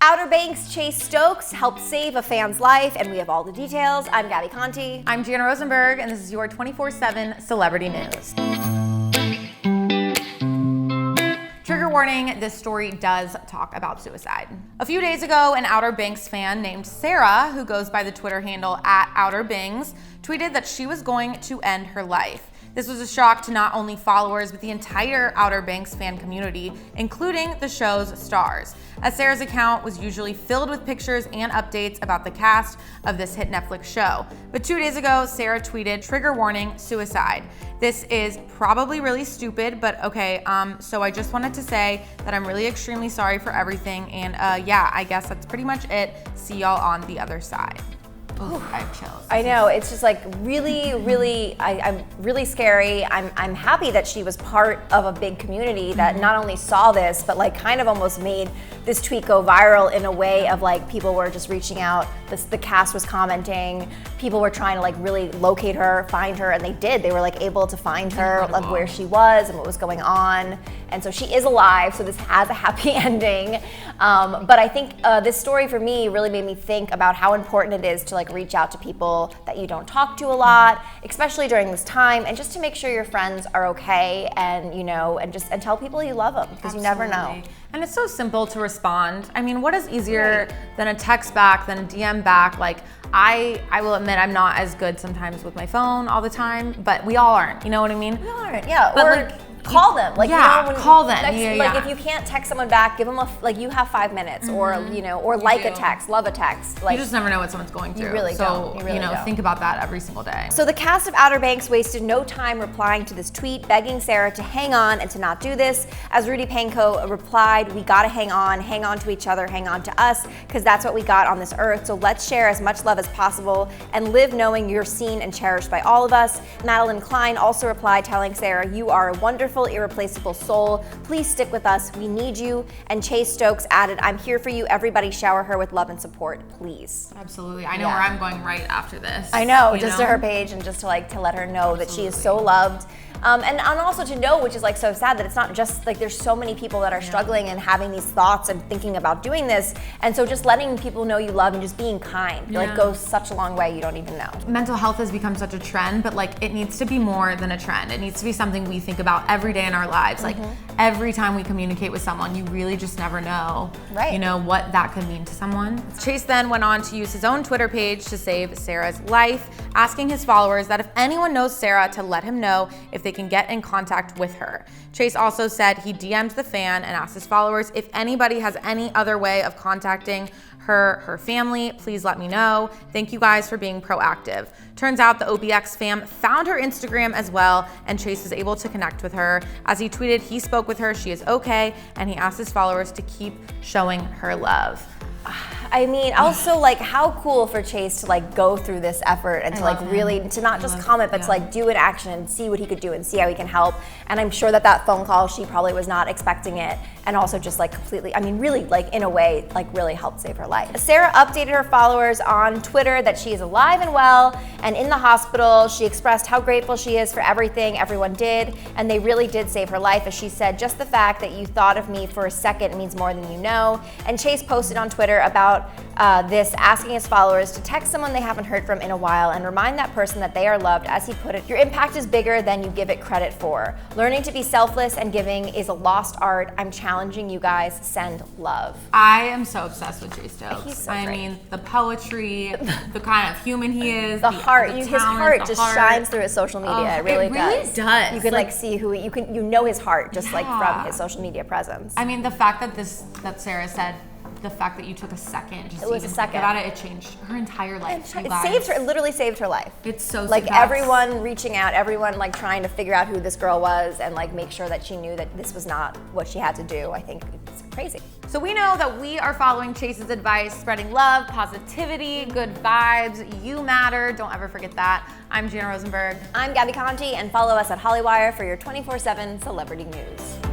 Outer Banks' Chase Stokes helped save a fan's life, and we have all the details. I'm Gabi Conti. I'm Jana Rosenberg, and this is your 24/7 celebrity news. Trigger warning, this story does talk about suicide. A few days ago, an Outer Banks fan named Sarah, who goes by the Twitter handle @OuterBangs, tweeted that she was going to end her life. This was a shock to not only followers, but the entire Outer Banks fan community, including the show's stars, as Sarah's account was usually filled with pictures and updates about the cast of this hit Netflix show. But 2 days ago, Sarah tweeted, "Trigger warning, suicide. This is probably really stupid, but okay, so I just wanted to say that I'm really extremely sorry for everything, and yeah, I guess that's pretty much it. See y'all on the other side." Oof, I have chills. I know, it's just like really, I'm really scary. I'm happy that she was part of a big community that not only saw this, but like kind of almost made this tweet go viral in a way of like people were just reaching out, the cast was commenting, people were trying to like really locate her, find her, and they did. They were like able to find her, of where she was and what was going on. And so she is alive, so this has a happy ending. But I think this story for me really made me think about how important it is to like reach out to people that you don't talk to a lot, especially during this time, and just to make sure your friends are okay, and you know, and tell people you love them, because you never know. And it's so simple to respond. I mean, what is easier than a text back, than a DM back? Like, I will admit I'm not as good sometimes with my phone all the time, but we all aren't, you know what I mean? We all aren't, yeah. But or like, call them. Like, yeah, you know, when call them. Like if you can't text someone back, give them you have 5 minutes, or you know, or like a text, love a text. Like, you just never know what someone's going through. You really don't. You really don't. Think about that every single day. So the cast of Outer Banks wasted no time replying to this tweet, begging Sarah to hang on and to not do this. As Rudy Panko replied, "We gotta hang on to each other, hang on to us, because that's what we got on this earth. So let's share as much love as possible and live knowing you're seen and cherished by all of us." Madelyn Cline also replied, telling Sarah, "You are a wonderful, irreplaceable soul. Please stick with us. We need you." And Chase Stokes added, "I'm here for you. Everybody shower her with love and support, please." Absolutely. I know where I'm going right after this. I know, just to her page, and just to let her know that she is so loved. And also to know, which is like so sad, that it's not just like there's so many people that are struggling and having these thoughts and thinking about doing this. And so just letting people know you love and just being kind like goes such a long way, you don't even know. Mental health has become such a trend, but like it needs to be more than a trend. It needs to be something we think about every day in our lives. Like every time we communicate with someone, you really just never know, you know, what that could mean to someone. Chase then went on to use his own Twitter page to save Sarah's life, asking his followers that if anyone knows Sarah to let him know if they can get in contact with her. Chase also said he DM'd the fan and asked his followers if anybody has any other way of contacting her family, please let me know. Thank you guys for being proactive. Turns out the OBX fam found her Instagram as well, and Chase was able to connect with her. As he tweeted, he spoke with her, she is okay, and he asked his followers to keep showing her love. I mean, also like how cool for Chase to like go through this effort and to like really, to not just comment, but to like do an action and see what he could do and see how he can help. And I'm sure that phone call, she probably was not expecting it. And also just like completely, I mean, really like in a way, like really helped save her life. Sarah updated her followers on Twitter that she is alive and well and in the hospital. She expressed how grateful she is for everything everyone did, and they really did save her life. As she said, "Just the fact that you thought of me for a second means more than you know." And Chase posted on Twitter about this, asking his followers to text someone they haven't heard from in a while and remind that person that they are loved. As he put it, "Your impact is bigger than you give it credit for. Learning to be selfless and giving is a lost art. I'm challenging you guys. Send love." I am so obsessed with Chase Stokes. He's so I great. mean, the poetry, the kind of human he is, the heart, his heart just shines through his social media. It really does. You can like see who you know his heart just like from his social media presence. I mean, the fact that Sarah said, the fact that you took a second just to even think about it, it changed her entire life. It saved her. It literally saved her life. It's so like everyone reaching out, everyone like trying to figure out who this girl was and like make sure that she knew that this was not what she had to do. I think it's crazy. So we know that we are following Chase's advice, spreading love, positivity, good vibes. You matter. Don't ever forget that. I'm Jana Rosenberg. I'm Gabi Conti, and follow us at Hollywire for your 24/7 celebrity news.